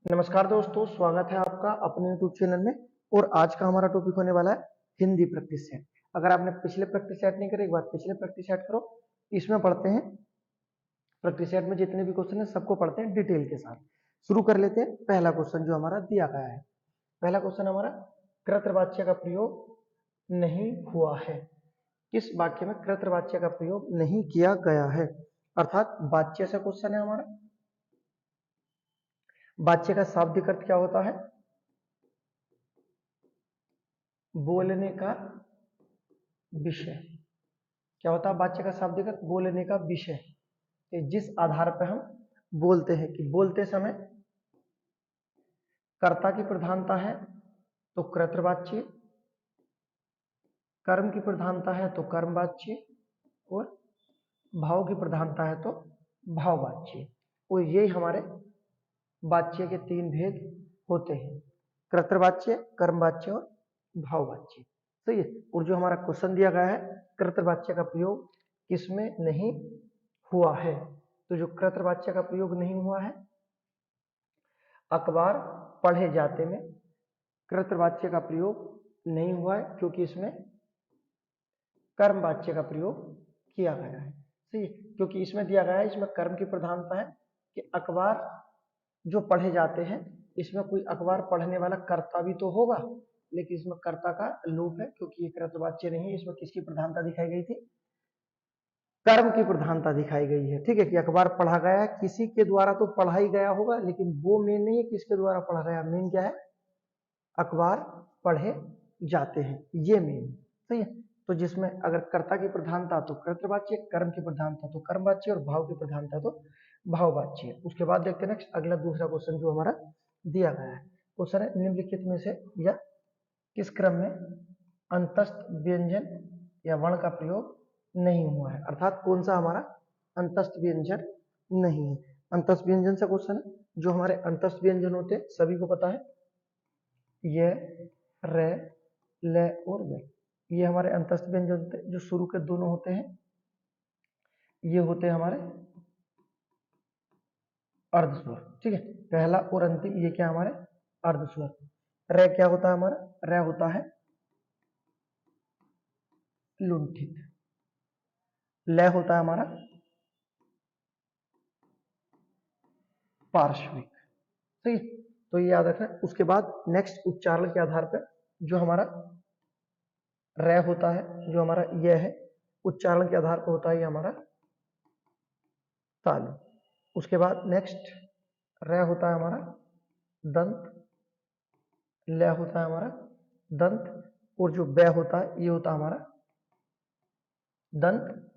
नमस्कार दोस्तों, स्वागत है आपका अपने YouTube चैनल में। और आज का हमारा टॉपिक होने वाला है हिंदी प्रैक्टिस सेट। अगर आपने पिछले प्रैक्टिस सेट नहीं करे, एक बार पिछले प्रैक्टिस सेट करो। इसमें पढ़ते हैं, प्रैक्टिस सेट में जितने भी क्वेश्चन है सबको पढ़ते हैं डिटेल के साथ। शुरू कर लेते हैं। पहला क्वेश्चन जो हमारा दिया गया है, पहला क्वेश्चन हमारा कृतवाच्य का प्रयोग नहीं हुआ है। किस वाक्य में कृतवाच्य का प्रयोग नहीं किया गया है? अर्थात वाच्य से क्वेश्चन है हमारा। वाच्य का शाब्दिक अर्थ क्या होता है? बोलने का विषय। क्या होता है वाच्य का शाब्दिक अर्थ? बोलने का विषय। जिस आधार पर हम बोलते हैं, कि बोलते समय कर्ता की प्रधानता है तो कृतवाच्य, कर्म की प्रधानता है तो कर्मवाच्य, और भाव की प्रधानता है तो भाववाच्य। और ये हमारे वाच्य के तीन भेद होते हैं, कृतवाच्य, कर्मवाच्य और भाववाच्य। सही है। और जो हमारा क्वेश्चन दिया गया है, कृतवाच्य का प्रयोग किसमें नहीं हुआ है? तो जो कृतवाच्य का प्रयोग नहीं हुआ है, अखबार पढ़े जाते में कृतवाच्य का प्रयोग नहीं हुआ है, क्योंकि इसमें कर्मवाच्य का प्रयोग किया गया है। सही है। क्योंकि इसमें दिया गया है, इसमें कर्म की प्रधानता है कि अखबार जो पढ़े जाते हैं, इसमें कोई अखबार पढ़ने वाला कर्ता भी तो होगा, लेकिन इसमें कर्ता का लोप है, क्योंकि ये कृतवाच्य नहीं है। इसमें किसकी प्रधानता दिखाई गई थी? कर्म की प्रधानता दिखाई गई है। ठीक है, कि अखबार पढ़ा गया है, किसी के द्वारा तो पढ़ा ही गया होगा, लेकिन वो मेन नहीं है किसके द्वारा पढ़ा गया। मेन क्या है? अखबार पढ़े जाते हैं, ये मेन। सही है। तो जिसमें अगर कर्ता की प्रधानता तो कृतवाच्य, कर्म की प्रधानता तो कर्मवाच्य, और भाव की प्रधानता तो भाववाच्य। उसके बाद देखते हैं नेक्स्ट, अगला दूसरा क्वेश्चन जो हमारा दिया गया है। क्वेश्चन है, निम्नलिखित में से या किस क्रम में अंतस्थ व्यंजन या वर्ण का प्रयोग नहीं हुआ है? अर्थात कौन सा हमारा अंतस्थ व्यंजन नहीं है? अंतस्थ व्यंजन से क्वेश्चन है। जो हमारे अंतस्थ व्यंजन होते हैं सभी को पता है, ये, रे, ले और वे, ये हमारे अंतस्थ व्यंजन होते हैं। जो शुरू के दोनों होते हैं ये होते हैं हमारे अर्धस्वर। ठीक है, पहला और अंतिम ये क्या हमारे अर्धस्वर। रे क्या होता है हमारा? रे होता है लुंठित। लय होता है हमारा पार्श्विक। सही। तो ये याद रखना। उसके बाद नेक्स्ट उच्चारण के आधार पर जो हमारा रे होता है, जो हमारा यह है, उच्चारण के आधार पर होता है ये हमारा तालु। उसके बाद नेक्स्ट रे होता है हमारा दंत, लय होता है हमारा दंत, और जो बै होता है ये होता है हमारा दंत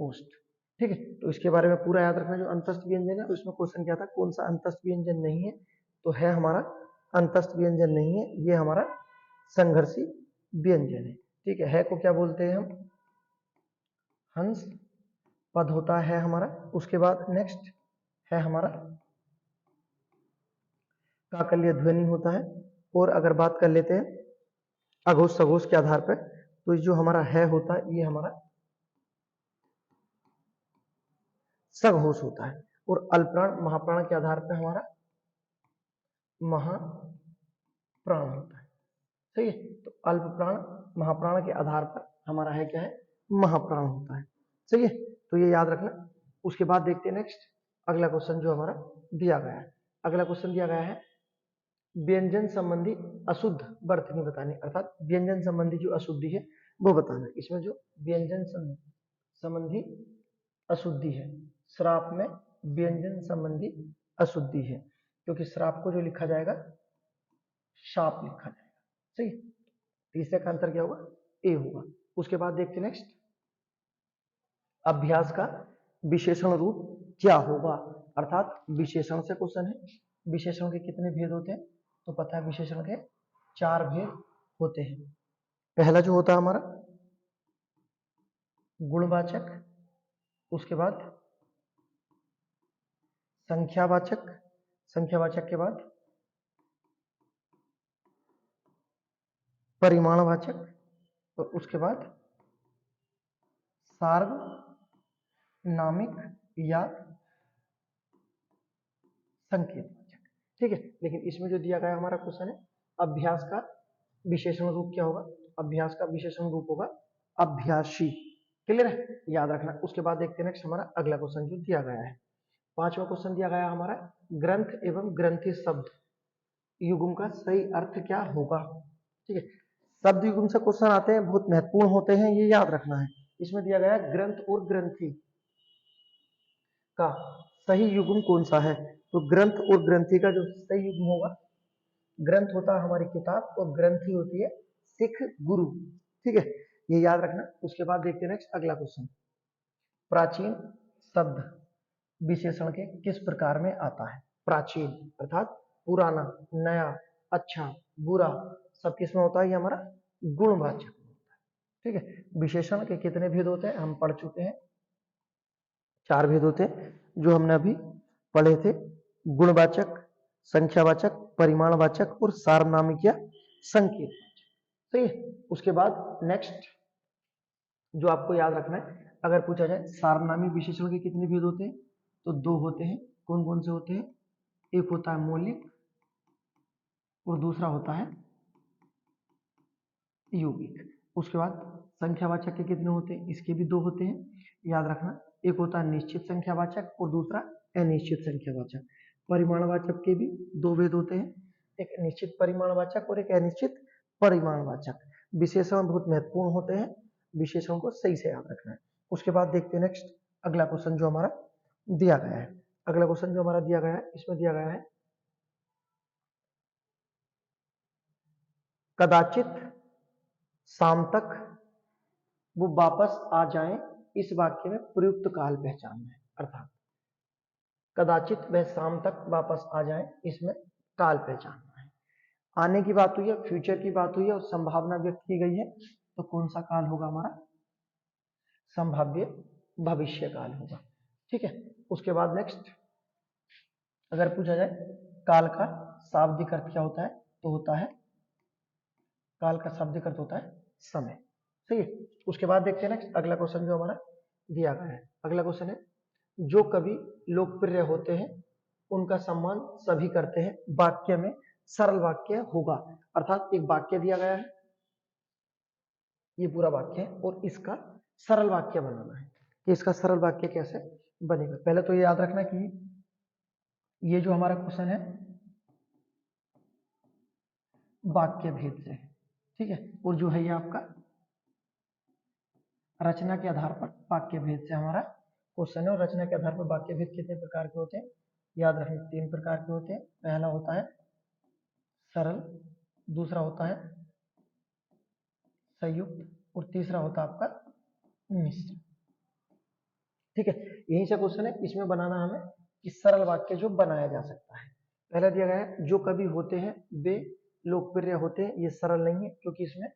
ओष्ठ। ठीक है। तो इसके बारे में पूरा याद रखना। जो अंतस्थ व्यंजन है उसमें क्वेश्चन क्या था, कौन सा अंतस्थ व्यंजन नहीं है? तो है हमारा अंतस्थ व्यंजन नहीं है, ये हमारा संघर्षी व्यंजन है। ठीक है को क्या बोलते हैं हम? हंस पद होता है हमारा। उसके बाद नेक्स्ट है हमारा काकल्य ध्वनि होता है। और अगर बात कर लेते हैं अघोष सघोष के आधार पर, तो जो हमारा है होता है ये हमारा सघोष होता है। और अल्पप्राण महाप्राण के आधार पर हमारा महाप्राण होता है। सही है। तो अल्पप्राण महाप्राण के आधार पर हमारा है क्या है? महाप्राण होता है। सही है। तो ये याद रखना। उसके बाद देखते हैं नेक्स्ट अगला क्वेश्चन जो हमारा दिया गया है। अगला क्वेश्चन दिया गया है, व्यंजन संबंधी अशुद्ध वर्तनी बतानी। अर्थात व्यंजन संबंधी जो अशुद्धि है वो बताना। इसमें जो व्यंजन संबंधी अशुद्धि है, श्राप में व्यंजन संबंधी अशुद्धि है, क्योंकि श्राप को जो लिखा जाएगा शाप लिखा जाएगा। सही। तीसरे का अंतर क्या होगा? ए होगा। उसके बाद देखते हैं नेक्स्ट, अभ्यास का विशेषण रूप क्या होगा? अर्थात विशेषण से क्वेश्चन है। विशेषण के कितने भेद होते हैं? तो पता है विशेषण के 4 भेद होते हैं। पहला जो होता है हमारा गुणवाचक, उसके बाद संख्यावाचक, संख्यावाचक के बाद परिमाणवाचक, और उसके बाद सार्वनामिक या संकेतवाचक। ठीक है। लेकिन इसमें जो दिया गया हमारा क्वेश्चन है, अभ्यास का विशेषण रूप क्या होगा? अभ्यास का विशेषण रूप होगा अभ्यासी। क्लियर है, याद रखना। उसके बाद देखते हैं नेक्स्ट हमारा अगला क्वेश्चन जो दिया गया है। पांचवा क्वेश्चन दिया गया हमारा, ग्रंथ एवं ग्रंथि शब्द युग्म का सही अर्थ क्या होगा? ठीक है, शब्द युग्म से क्वेश्चन आते हैं, बहुत महत्वपूर्ण होते हैं, ये याद रखना है। इसमें दिया गया है ग्रंथ और ग्रंथि का सही युग्म कौन सा है? तो ग्रंथ और ग्रंथि का जो सही युग्म होगा, ग्रंथ होता है हमारी किताब और ग्रंथि होती है सिख गुरु। ठीक है, ये याद रखना। उसके बाद देखते हैं नेक्स्ट अगला क्वेश्चन, प्राचीन शब्द विशेषण के किस प्रकार में आता है? प्राचीन अर्थात पुराना, नया, अच्छा, बुरा, सब किस में होता है? ये हमारा गुणवाचक होता है। ठीक है, विशेषण के कितने भेद होते हैं हम पढ़ चुके हैं, 4 भेद होते हैं जो हमने अभी पढ़े थे, गुणवाचक, संख्यावाचक, परिमाणवाचक और सार्वनामिक या संकेत। सही है। उसके बाद नेक्स्ट जो आपको याद रखना है, अगर पूछा जाए सार्वनामिक विशेषण के कितने भेद होते हैं, तो 2 होते हैं। कौन कौन से होते हैं? एक होता है मौलिक और दूसरा होता है यौगिक। उसके बाद संख्यावाचक के कितने होते हैं? इसके भी 2 होते हैं, याद रखना। एक होता है निश्चित संख्यावाचक और दूसरा अनिश्चित संख्यावाचक। परिमाणवाचक के भी 2 भेद होते हैं, एक निश्चित परिमाणवाचक और एक अनिश्चित परिमाणवाचक। विशेषण बहुत महत्वपूर्ण होते हैं, विशेषण को सही से याद रखना है। उसके बाद देखते हैं नेक्स्ट अगला क्वेश्चन जो हमारा दिया गया है। अगला क्वेश्चन जो हमारा दिया गया है, इसमें दिया गया है कदाचित शाम तक वो वापस आ जाएं, इस वाक्य में प्रयुक्त काल पहचानना है। अर्थात कदाचित वह शाम तक वापस आ जाएं, इसमें काल पहचानना है। आने की बात हुई है, फ्यूचर की बात हुई है और संभावना व्यक्त की गई है, तो कौन सा काल होगा हमारा? संभाव्य भविष्य काल होगा। ठीक है। उसके बाद नेक्स्ट अगर पूछा जाए काल का शाब्दिक अर्थ क्या होता है, तो होता है, काल का शाब्दिक अर्थ होता है समय। सही है। उसके बाद देखते हैं नेक्स्ट अगला क्वेश्चन जो हमारा दिया गया है। अगला क्वेश्चन है, जो कवि लोकप्रिय होते हैं उनका सम्मान सभी करते हैं, वाक्य में सरल वाक्य होगा। अर्थात एक वाक्य दिया गया है, ये पूरा वाक्य है और इसका सरल वाक्य बनाना है कि इसका सरल वाक्य कैसे बनेगा। पहले तो ये याद रखना कि ये जो हमारा क्वेश्चन है वाक्य भेद से है। ठीक है, और जो है ये आपका रचना के आधार पर वाक्य भेद से हमारा क्वेश्चन है। और रचना के आधार पर वाक्य भेद कितने प्रकार के होते हैं? याद रखना 3 प्रकार के होते हैं। पहला होता है सरल, दूसरा होता है संयुक्त और तीसरा होता है आपका मिश्र। ठीक है, यही सा क्वेश्चन है, इसमें बनाना हमें कि सरल वाक्य जो बनाया जा सकता है। पहला दिया गया है जो कवि होते हैं वे लोकप्रिय होते हैं, ये सरल नहीं है क्योंकि इसमें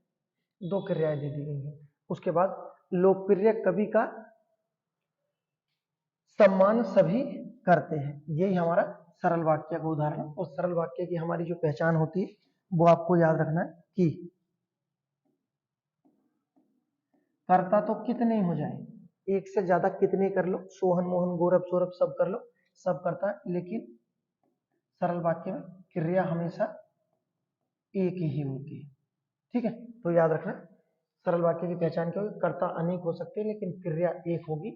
2 क्रियाएं दे दी गई हैं। उसके बाद लोकप्रिय कवि का सम्मान सभी करते हैं, यही हमारा सरल वाक्य का उदाहरण है। और सरल वाक्य की हमारी जो पहचान होती है वो आपको याद रखना है कि कर्ता तो कितने हो जाए, एक से ज्यादा कितने कर लो, सोहन मोहन गौरव सौरभ सब कर लो, सब करता है, लेकिन सरल वाक्य में क्रिया हमेशा एक ही होती है। ठीक है, तो याद रखना सरल वाक्य की पहचान क्या होगी? कर्ता अनेक हो सकते हैं लेकिन क्रिया एक होगी।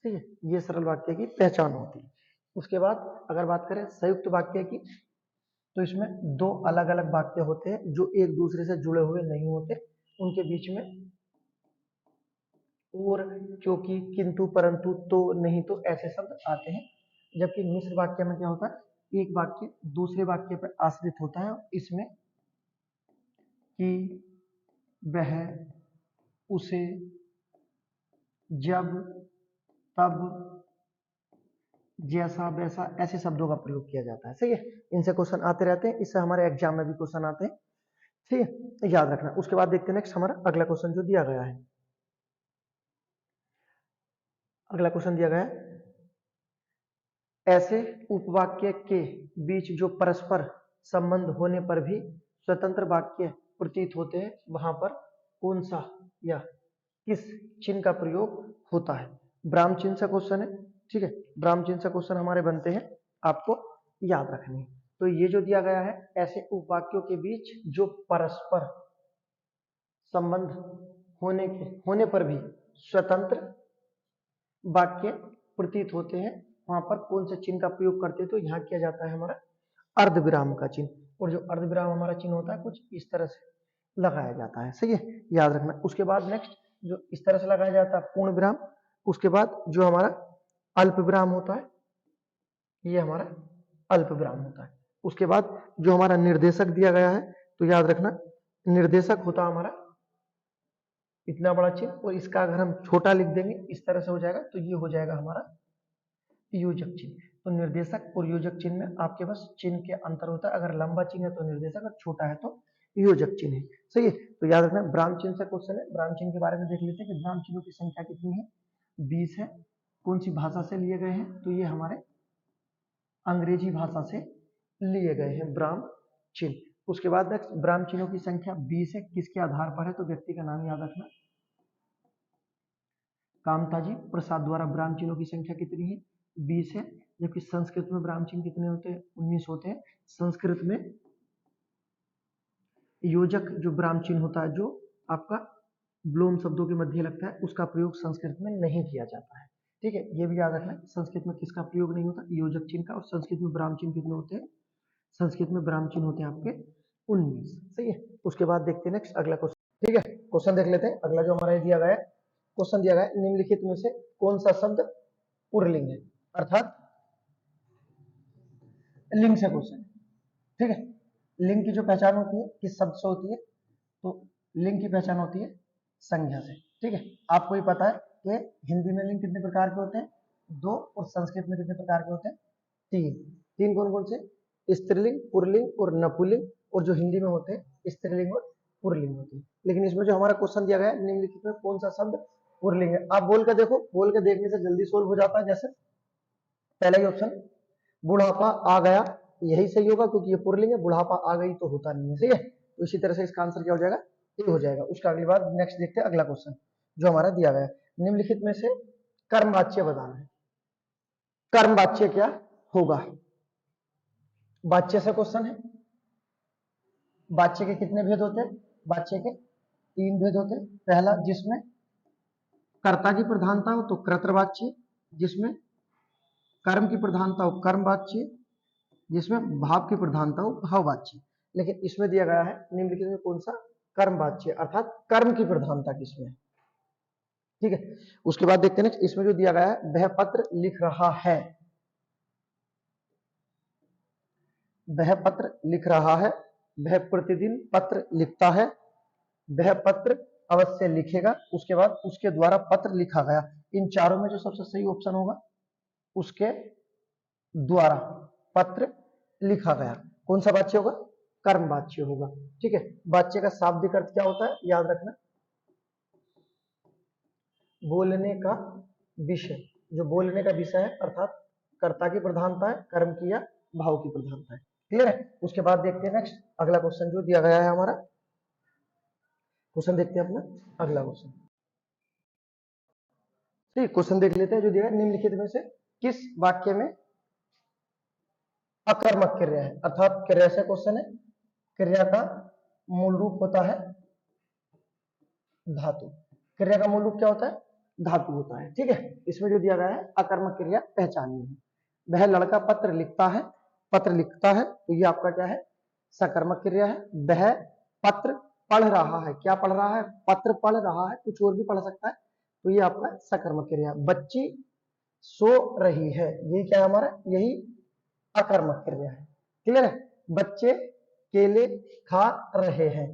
ठीक है, ये सरल वाक्य की पहचान होती है। उसके बाद अगर बात करें संयुक्त वाक्य की, तो इसमें 2 अलग अलग वाक्य होते हैं जो एक दूसरे से जुड़े हुए नहीं होते, उनके बीच में और, क्योंकि, किंतु, परंतु, तो, नहीं तो ऐसे शब्द आते हैं। जबकि मिश्र वाक्य में क्या होता है? एक वाक्य दूसरे वाक्य पर आश्रित होता है, इसमें कि, वह, उसे, जब, तब, जैसा, वैसा, ऐसे शब्दों का प्रयोग किया जाता है। सही है, इनसे क्वेश्चन आते रहते हैं, इससे हमारे एग्जाम में भी क्वेश्चन आते हैं। ठीक है, याद रखना। उसके बाद देखते हैं नेक्स्ट हमारा अगला क्वेश्चन जो दिया गया है। अगला क्वेश्चन दिया गया है, ऐसे उपवाक्य के बीच जो परस्पर संबंध होने पर भी स्वतंत्र वाक्य प्रतीत होते हैं, वहां पर कौन सा या किस चिन्ह का प्रयोग होता है? ब्राह्म चिन्ह से क्वेश्चन है। ठीक है, ब्राह्म चिन्ह से क्वेश्चन हमारे बनते हैं, आपको याद रखने हैं। तो ये जो दिया गया है, ऐसे उपवाक्यों के बीच जो परस्पर संबंध होने पर भी स्वतंत्र वाक्य प्रतीत होते हैं, वहां पर कौन से चिन्ह का प्रयोग करते हैं, तो यहाँ किया जाता है हमारा अर्धविराम का चिन्ह। और जो अर्धविराम हमारा चिन्ह होता है कुछ इस तरह से लगाया जाता है, सही है, याद रखना। उसके बाद नेक्स्ट जो इस तरह से लगाया जाता है पूर्ण विराम, उसके बाद जो हमारा अल्प विराम होता है, ये हमारा अल्प विराम होता है। उसके बाद जो हमारा निर्देशक दिया गया है, तो याद रखना निर्देशक होता हमारा इतना बड़ा चिन्ह, और इसका अगर हम छोटा लिख देंगे इस तरह से हो जाएगा, तो ये हो जाएगा हमारा योजक चिन्ह। तो निर्देशक और योजक चिन्ह में आपके बस चिन्ह के अंतर होता है, अगर लंबा चिन्ह है तो निर्देशक, और छोटा है तो योजक चिन्ह है, सही है। तो याद रखना ब्राह्म चिन्ह से क्वेश्चन है। ब्राह्म चिन्ह के बारे में देख लेते हैं कि ब्राह्म चिन्हों की संख्या कितनी है, 20 है। कौन सी भाषा से लिए गए हैं, तो ये हमारे अंग्रेजी भाषा से लिए गए हैं ब्राह्म चिन्ह। उसके बाद नेक्स्ट ब्राह्म चिन्हों की संख्या 20 है, किसके आधार पर है, तो व्यक्ति का नाम याद रखना, कामताजी प्रसाद द्वारा ब्राह्म चिन्हों की संख्या कितनी है, 20 है। जबकि संस्कृत में ब्राह्म चिन्ह कितने होते हैं, 19 होते हैं। संस्कृत में योजक जो ब्राह्म चिन्ह होता है, जो आपका ब्लोम शब्दों के मध्य लगता है, उसका प्रयोग संस्कृत में नहीं किया जाता है, ठीक है, ये भी याद रखना। संस्कृत में किसका प्रयोग नहीं होता, योजक चिन्ह का। और संस्कृत में ब्राह्म चिन्ह कितने होते हैं, संस्कृत में ब्राह्म चिन्ह होते हैं आपके 19, सही है। उसके बाद देखते हैं नेक्स्ट अगला क्वेश्चन, ठीक है, क्वेश्चन देख लेते हैं। अगला जो हमारा दिया गया है, क्वेश्चन दिया गया है, निम्नलिखित में से कौन सा शब्द पुल्लिंग है, अर्थात लिंग से क्वेश्चन है, ठीक है। लिंग की जो पहचान होती है किस शब्द से होती है, तो लिंग की पहचान होती है संज्ञा से, ठीक है। आपको ही पता है कि हिंदी में लिंग कितने प्रकार के होते हैं, 2, और संस्कृत में कितने प्रकार के होते हैं, 3 कौन कौन से, स्त्रीलिंग, पुल्लिंग और नपुंलिंग। और जो हिंदी में होते हैं स्त्रीलिंग और पुल्लिंग होते हैं। लेकिन इसमें जो हमारा क्वेश्चन दिया गया है, निम्नलिखित में कौन सा शब्द पुल्लिंग है, आप बोल कर देखो, बोल के देखने से जल्दी सोल्व हो जाता है। जैसे पहला ही ऑप्शन बुढ़ापा आ गया, यही सही होगा क्योंकि ये पुल्लिंग है, बुढ़ापा आ गई तो होता नहीं है, सही है। तो इसी तरह से इसका आंसर क्या हो जाएगा, ये हो जाएगा। उसका अगली बार नेक्स्ट देखते हैं अगला क्वेश्चन जो हमारा दिया गया है, निम्नलिखित में से कर्मवाच्य बताना है। कर्मवाच्य क्या होगा, वाच्य से क्वेश्चन है। वाच्य के कितने भेद होते हैं, वाच्य के 3 भेद होते हैं। पहला जिसमें कर्ता की प्रधानता हो तो कर्तृवाच्य, जिसमें कर्म की प्रधानता हो कर्मवाच्य, जिसमें भाव की प्रधानता हो भाववाच्य। लेकिन इसमें दिया गया है निम्नलिखित में कौन सा कर्मवाच्य, अर्थात कर्म की प्रधानता किसमें, ठीक है। उसके बाद देखते हैं इसमें जो दिया गया है, वह पत्र लिख रहा है, वह पत्र लिख रहा है, वह प्रतिदिन पत्र लिखता है, वह पत्र अवश्य लिखेगा, उसके बाद उसके द्वारा पत्र लिखा गया। इन चारों में जो सबसे सही ऑप्शन होगा, उसके द्वारा पत्र लिखा गया, कौन सा वाच्य होगा, कर्म वाच्य होगा, ठीक है। वाच्य का शाब्दिक अर्थ क्या होता है, याद रखना, बोलने का विषय, जो बोलने का विषय है, अर्थात कर्ता की प्रधानता है, कर्म की या भाव की प्रधानता है, क्लियर है। उसके बाद देखते हैं नेक्स्ट अगला क्वेश्चन जो दिया गया है हमारा, क्वेश्चन देखते हैं अपना अगला क्वेश्चन, ठीक, क्वेश्चन देख लेते हैं जो दिया है, निम्नलिखित में से किस वाक्य में अकर्मक क्रिया है, अर्थात क्रिया से क्वेश्चन है। क्रिया का मूल रूप होता है धातु, क्रिया का मूल रूप क्या होता है, धातु होता है, ठीक है। इसमें जो दिया गया है अकर्मक क्रिया पहचाननी है। वह लड़का पत्र लिखता है, पत्र लिखता है, तो ये आपका क्या है, सकर्मक क्रिया है। वह पत्र पढ़ रहा है, क्या पढ़ रहा है, पत्र पढ़ रहा है, कुछ और भी पढ़ सकता है, तो ये आपका सकर्मक क्रिया। बच्ची सो रही है, ये क्या है हमारा, यही अकर्मक क्रिया है, क्लियर है। बच्चे केले खा रहे हैं,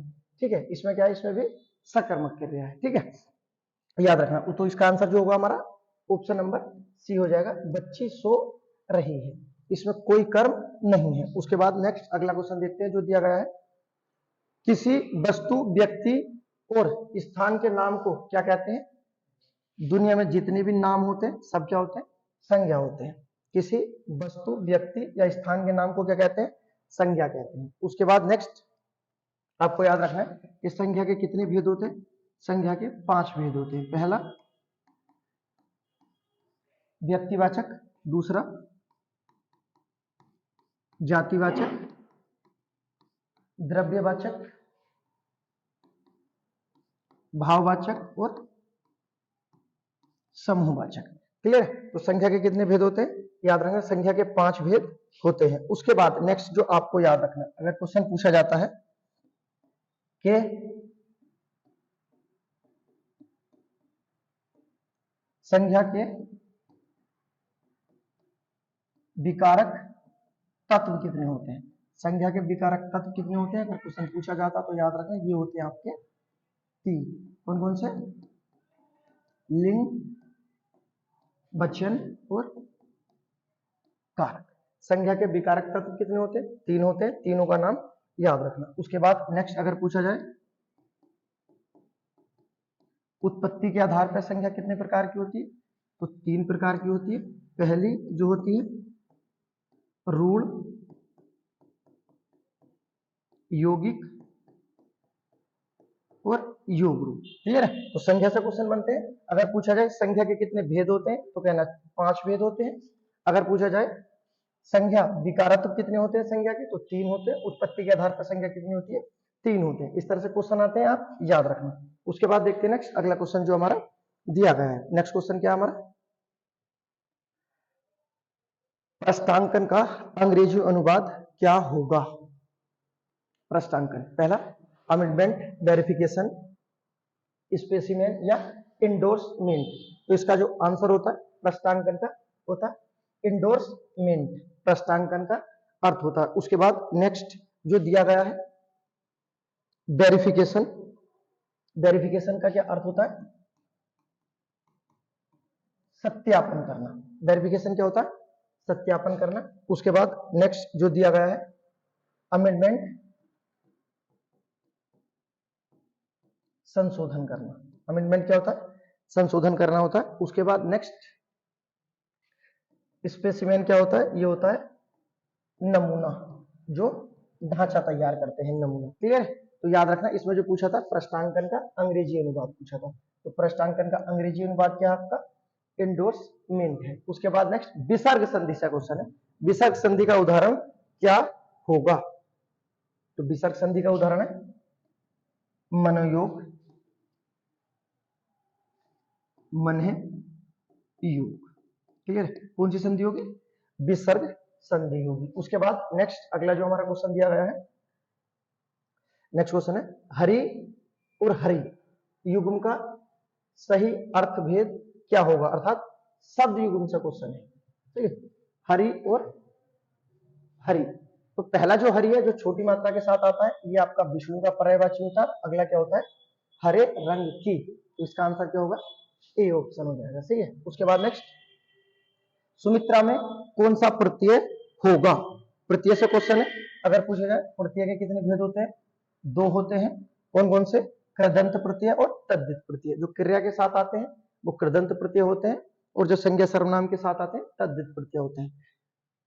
ठीक है, इसमें क्या है, इसमें भी सकर्मक क्रिया है, ठीक है, याद रखना। तो इसका आंसर जो होगा हमारा ऑप्शन नंबर सी हो जाएगा, बच्ची सो रही है, इसमें कोई कर्म नहीं है। उसके बाद नेक्स्ट अगला क्वेश्चन देखते हैं जो दिया गया है, किसी वस्तु व्यक्ति और स्थान के नाम को क्या कहते हैं, दुनिया में जितने भी नाम होते हैं सब क्या होते हैं, संज्ञा होते हैं। किसी वस्तु व्यक्ति या स्थान के नाम को क्या कहते हैं, संज्ञा कहते हैं। उसके बाद नेक्स्ट आपको याद रखना है कि संज्ञा के कितने भेद होते हैं, संज्ञा के 5 भेद होते हैं। पहला व्यक्तिवाचक, दूसरा जातिवाचक, द्रव्यवाचक, भाववाचक और समूहवाचक। क्लियर? तो संख्या के कितने भेद होते हैं? याद रखना, संख्या के 5 भेद होते हैं। उसके बाद नेक्स्ट जो आपको याद रखना, अगर क्वेश्चन पूछा जाता है कि संख्या के विकारक तत्व कितने होते हैं, संख्या के विकारक तत्व कितने होते हैं, अगर क्वेश्चन पूछा जाता तो याद रखना ये होते हैं आपके 3। कौन कौन से? लिंग, वचन और कारक। संख्या के विकारक तत्व कितने होते हैं? 3 होते हैं। तीनों का नाम याद रखना। उसके बाद नेक्स्ट अगर पूछा जाए उत्पत्ति के आधार पर संख्या कितने प्रकार की होती है, तो 3 प्रकार की होती है। पहली जो होती है ऋण, यौगिक और योग रूप। क्लियर है? तो संख्या से क्वेश्चन बनते हैं। अगर पूछा जाए संख्या के कितने भेद होते हैं, तो कहना 5 भेद होते हैं। अगर पूछा जाए संख्या विकारत्व कितने होते हैं संख्या के, तो 3 होते हैं। उत्पत्ति के आधार पर संख्या कितनी होती है? 3 होते हैं। इस तरह से क्वेश्चन आते हैं, आप याद रखना। उसके बाद देखते हैं नेक्स्ट अगला क्वेश्चन जो हमारा दिया गया है। नेक्स्ट क्वेश्चन क्या हमारा? प्रस्थांकन का अंग्रेजी अनुवाद क्या होगा? प्रस्थांकन, पहला अमेंडमेंट, वेरिफिकेशन, स्पेसिमेन या इंडोर्समेंट। तो इसका जो आंसर होता है प्रस्थांकन का होता है इंडोर्समेंट। प्रस्थांकन का अर्थ होता है। उसके बाद नेक्स्ट जो दिया गया है वेरिफिकेशन। वेरिफिकेशन का क्या अर्थ होता है? सत्यापन करना। वेरिफिकेशन क्या होता है? सत्यापन करना। उसके बाद नेक्स्ट जो दिया गया है अमेंडमेंट, संशोधन करना। अमेंडमेंट क्या होता है? संशोधन करना होता है। उसके बाद नेक्स्ट स्पेसिमेन क्या होता है? ये होता है नमूना, जो ढांचा तैयार करते हैं, नमूना। क्लियर? तो याद रखना इसमें जो पूछा था प्रस्थांकन का अंग्रेजी अनुवाद पूछा था। तो प्रस्थांकन का अंग्रेजी अनुवाद क्या आपका? इंडोर्समेंट है। उसके बाद नेक्स्ट विसर्ग संधि से क्वेश्चन है। विसर्ग संधि का उदाहरण क्या होगा? तो विसर्ग संधि का उदाहरण है मनोयोग, मन्हे, योग। क्लियर? कौन सी संधि होगी? विसर्ग संधि होगी। उसके बाद नेक्स्ट अगला जो हमारा क्वेश्चन दिया गया है, नेक्स्ट क्वेश्चन है हरि और हरि युग्म का सही अर्थ भेद क्या होगा? अर्थात शब्द युग्म से क्वेश्चन है। ठीक है? हरि और हरि। तो पहला जो हरि है जो छोटी मात्रा के साथ आता है, ये आपका विष्णु का पर्यायवाची होता है। अगला क्या होता है? हरे रंग की। तो इसका आंसर क्या होगा? ए ऑप्शन हो जाएगा। सही है? उसके बाद नेक्स्ट सुमित्रा में कौन सा प्रत्यय होगा? प्रत्यय से क्वेश्चन है। अगर पूछा जाए प्रत्यय के कितने भेद होते हैं? 2 होते हैं। कौन कौन से? कृदंत प्रत्यय और तद्धित प्रत्यय। जो क्रिया के साथ आते हैं वो कृदंत प्रत्यय होते हैं, और जो संज्ञा सर्वनाम के साथ आते हैं तद्धित प्रत्यय होते हैं।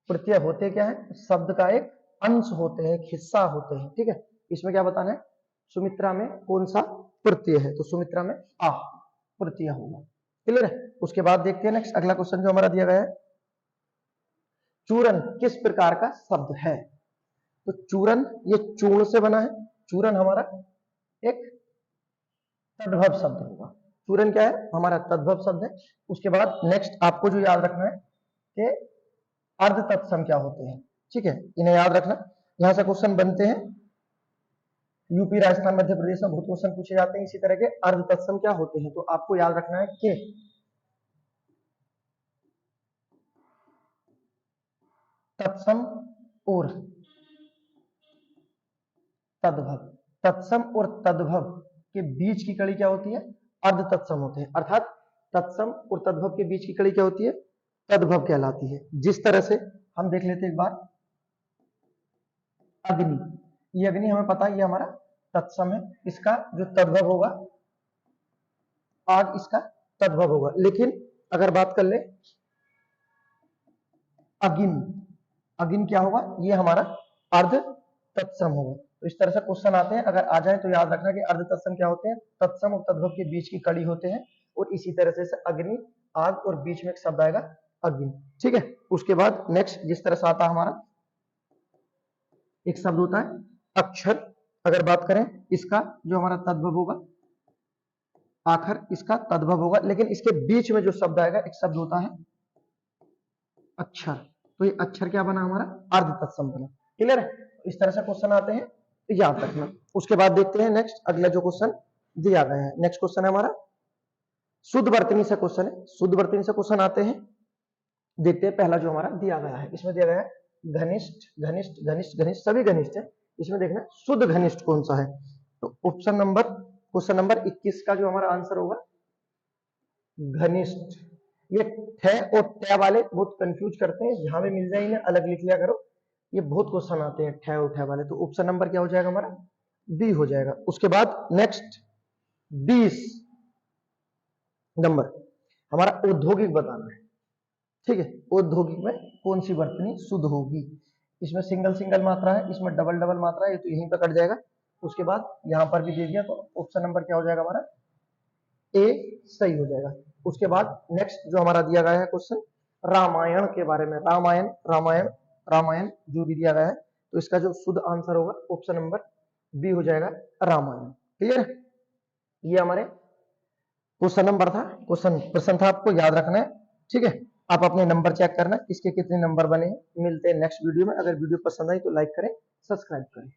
प्रत्यय होते क्या है? शब्द का एक अंश होते हैं, एक हिस्सा होते हैं। ठीक है? इसमें क्या बताना है? सुमित्रा में कौन सा प्रत्यय है? तो सुमित्रा में आ प्रत्यय होगा। क्लियर है? उसके बाद देखते हैं नेक्स्ट अगला क्वेश्चन जो हमारा दिया गया है, चूरन किस प्रकार का शब्द है? तो चूरन ये चूर्ण से बना है। चूरन हमारा एक तद्भव शब्द होगा। चूरन क्या है? हमारा तद्भव शब्द है। उसके बाद नेक्स्ट आपको जो याद रखना है कि अर्ध तत्सम क्या होते हैं। ठीक है? इन्हें याद रखना। यहां से क्वेश्चन बनते हैं। यूपी, राजस्थान, मध्य प्रदेश में बहुत क्वेश्चन पूछे जाते हैं इसी तरह के। अर्ध तत्सम क्या होते हैं? तो आपको याद रखना है कि तत्सम और तद्भव, तत्सम और तद्भव के बीच की कड़ी क्या होती है? अर्ध तत्सम होते हैं। अर्थात तत्सम और तद्भव के बीच की कड़ी क्या होती है? तद्भव कहलाती है। जिस तरह से हम देख लेते एक बार, अग्नि, ये अग्नि हमें पता है ये हमारा तत्सम है। इसका जो तद्भव होगा आग, इसका तद्भव होगा। लेकिन अगर बात कर ले अगिन, अगिन क्या होगा? ये हमारा अर्ध तत्सम होगा। तो इस तरह से क्वेश्चन आते हैं। अगर आ जाए तो याद रखना कि अर्ध तत्सम क्या होते हैं? तत्सम और तद्भव के बीच की कड़ी होते हैं। और इसी तरह से अग्नि, आग, और बीच में एक शब्द आएगा अग्नि। ठीक है? उसके बाद नेक्स्ट जिस तरह से आता है हमारा एक शब्द होता है अक्षर, अगर बात करें इसका जो हमारा तद्भव होगा आखर, इसका तद्भव होगा, लेकिन इसके बीच में जो शब्द आएगा एक शब्द होता है अक्षर। तो ये अक्षर क्या बना हमारा, अर्ध तत्सम बना। क्लियर है? इस तरह से क्वेश्चन आते हैं, तो याद रखना। उसके बाद देखते हैं नेक्स्ट, अगला जो क्वेश्चन दिया गया है, नेक्स्ट क्वेश्चन है हमारा शुद्ध वर्तनी से क्वेश्चन है। शुद्ध वर्तनी से क्वेश्चन आते हैं, देखते हैं पहला जो हमारा दिया गया है। इसमें दिया गया है घनिष्ठ घनिष्ठ घनिष्ठ घनिष्ठ, सभी घनिष्ठ है। इसमें देखना शुद्ध घनिष्ठ कौन सा है, तो ऑप्शन नंबर क्वेश्चन नंबर 21 का जो हमारा आंसर होगा घनिष्ठ। ये ठ और ट वाले बहुत कंफ्यूज करते हैं, जहां भी मिल जाए इन्हें अलग लिख लिया करो, ये बहुत क्वेश्चन आते हैं ठ और ठ वाले। तो ऑप्शन नंबर क्या हो जाएगा हमारा, बी हो जाएगा। उसके बाद नेक्स्ट 20 नंबर हमारा औद्योगिक बताना है। ठीक है, औद्योगिक में कौन सी वर्तनी शुद्ध होगी। इसमें सिंगल सिंगल मात्रा है, इसमें डबल डबल मात्रा है, तो यहीं पर कट जाएगा। उसके बाद यहां पर भी दे दिया, तो ऑप्शन नंबर क्या हो जाएगा हमारा, ए सही हो जाएगा। उसके बाद नेक्स्ट जो हमारा दिया गया है क्वेश्चन रामायण के बारे में, रामायण रामायण रामायण जो भी दिया गया है, तो इसका जो शुद्ध आंसर होगा ऑप्शन नंबर बी हो जाएगा रामायण। क्लियर है? ये हमारे क्वेश्चन नंबर था, क्वेश्चन प्रश्न था, आपको याद रखना है। ठीक है, आप अपने नंबर चेक करना किसके कितने नंबर बने हैं। मिलते हैं नेक्स्ट वीडियो में। अगर वीडियो पसंद आई तो लाइक करें, सब्सक्राइब करें।